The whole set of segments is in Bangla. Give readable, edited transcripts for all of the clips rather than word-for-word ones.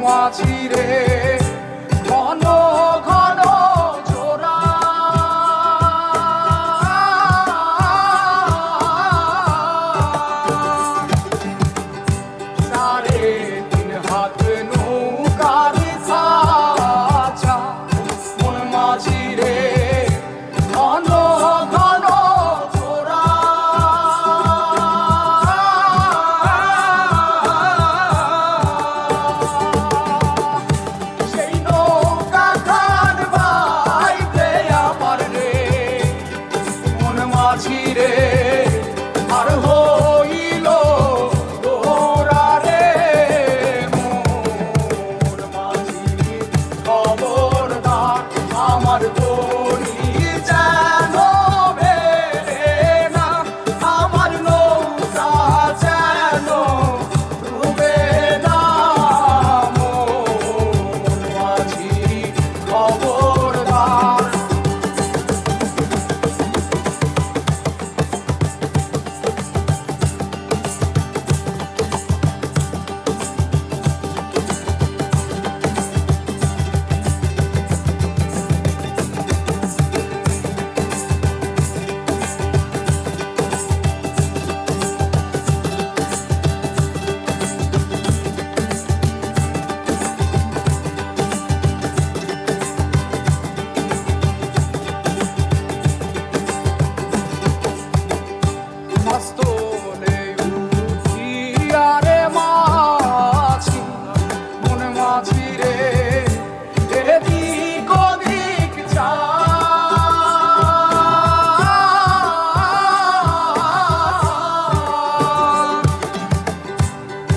মাঝিরে ঘন ঘন জোড়া সাড়ে তিন হাত নৌকার খাঁচা মন মাঝিরে ঘন ঘন জোড়া মাঝিরে আর হইল তোরা রে মোর মাঝি খবরদার আমার দড়ি যেন বেড়ে না আমার নৌকা যেন ডুবে না মোর মাঝি খবরদার মস্তলে উঠিয়ারে মাঝি মন মাঝিরে এদিক ওদিক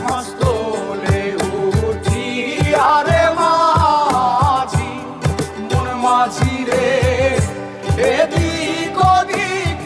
মস্তলে উঠিয়ারে মাঝি মন মাঝিরে এদিক ওদিক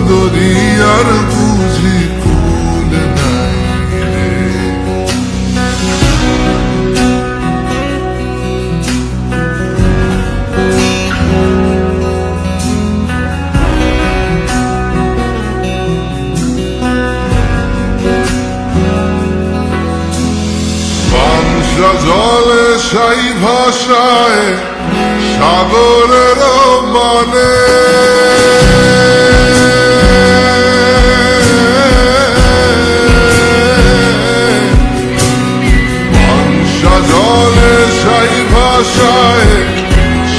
দরিয়ার বুঝি কুল নাই রে পাংশা জলে সাই ভাষায় সাগরের মানে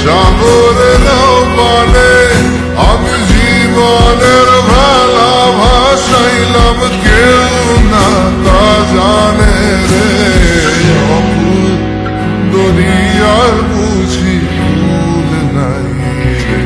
সাগরের মানে আমি জীবনের ভালা ভাসাইলাম কেউ না তা জানে রে দরিয়ার বুঝি কুল নাই রে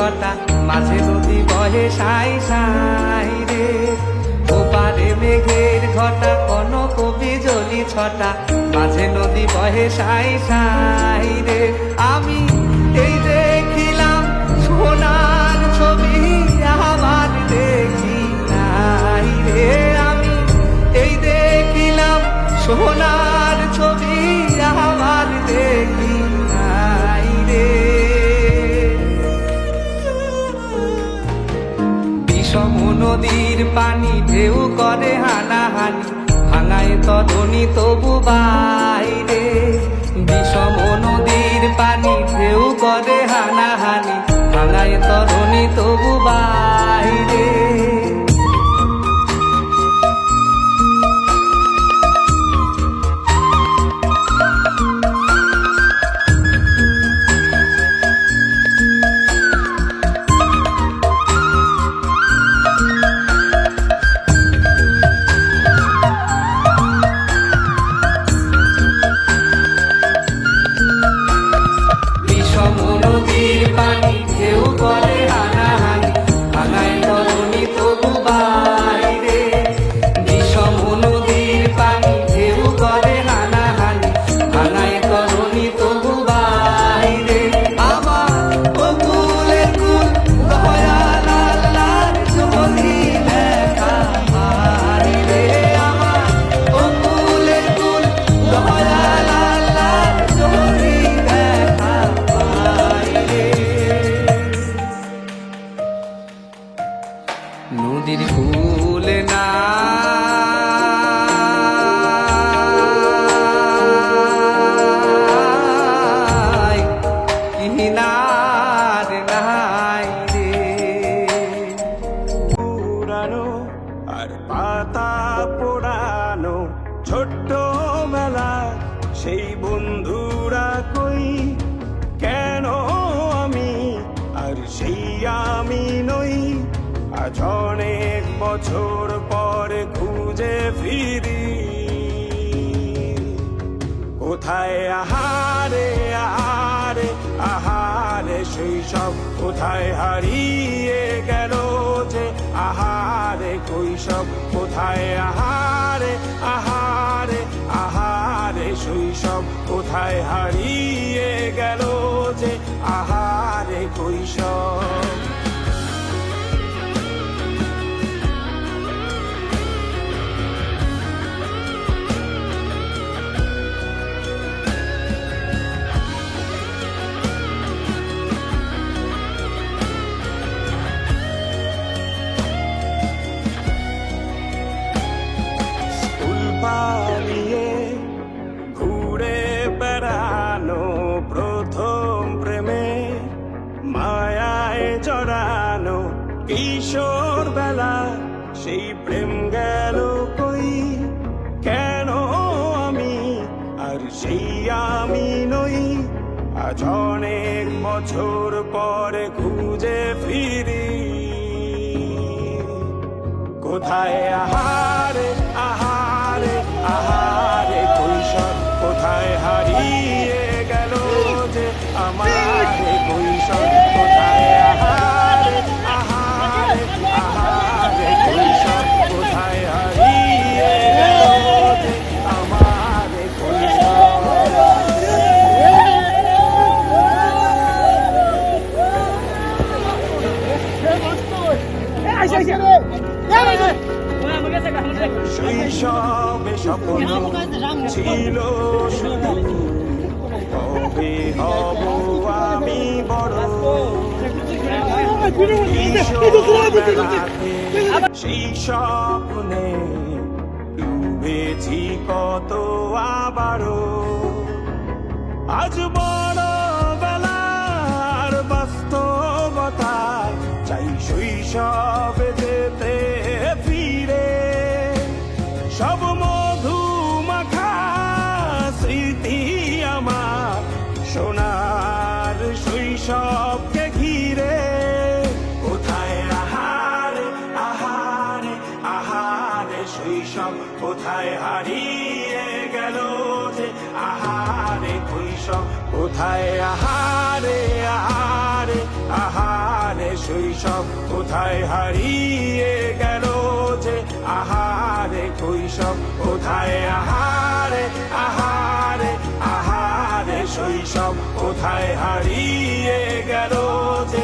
ছটা, মাঝে নদী বহে সাই সাই রে। ওপারে মেঘের ঘটা, কনক বিজলি ছটা, মাঝে নদী বহে সাই সাই রে। আমি এই দেখিলাম সোনার ছবি, আমার দেখি নাই রে। আমি এই দেখিলাম সোনার ছবি, আমার দেখি নাই রে। বিষম নদীর পানি ঢেউ করে হানাহানি, ভাঙায় তরণী তবু বাইরে। বিষম নদীর পানি ঢেউ করে হানাহানি, ভাঙায় তরণী তবু বাইরে। বিষম নদীর পানি ঢেউ করে হানাহানি, ভাঙায় তরণী তবু বাইরে। বিষম নদীর পানি ঢেউ করে হানাহানি, ভাঙায় তরণী তবু বাইরে। আমার বকুলের কুল দয়াল আল্লাহর ঝুলি দেখা পাই রে। আমার বকুলের কুল দয়াল আল্লাহর ঝুলি দেখা পাই রে। নদীর কুল না কিনার নাই রে। পুরানো আর পাতা পোড়ানো ছোট্ট মেলা, সেই বন্ধুরা কই কেন আমি আর সেই আমি নই। আজ অনেক বছর পরে খুঁজে ফিরি, কোথায় আহারে আহারে আহারে শৈশব, কোথায় হারিয়ে গেল যে আহারে কৈশব। কোথায় আহারে আহারে আহারে শৈশব, কোথায় হারিয়ে গেল যে আহারে কৈশব। স্কুল পালিয়ে ঘুরে বেড়ানো, প্রথম প্রেমে মায়ায় জড়ানো, কিশোর বেলা সেই প্রেম গেল কই কেন আমি আর সেই আমি নই। আজ অনেক বছর পরে খুঁজে ফিরি, কোথায় আহারে আহারে আহারে কৈশোর, কোথায় হারিয়ে গেল যে আমার কৈশোর। কোথায় আহারে আহারে আহারে কৈশোর, কোথায় হারিয়ে গেল যে আমার কৈশোর। শৈশবে স্বপ্ন ছিল শুধু, কবে হব আমি বড়। সেই স্বপ্নে ডুবেছি কত আবারও, আজ বড় বেলার বাস্তবতা চাই শৈশবে যেতে ফিরে। সব মধু মাখা স্মৃতি আমার সোনার শৈশবকে ঘিরে। কোথায় আহারে আহারে আহারে শৈশব, কোথায় হারিয়ে গেল যে আহারে কৈশোর। কোথায় আহারে আহারে আহারে শৈশব কোথায় হারিয়ে গেল যে আহারে শৈশব কোথায় আহারে আহারে আহারে শৈশব কোথায় হারিয়ে গেল যে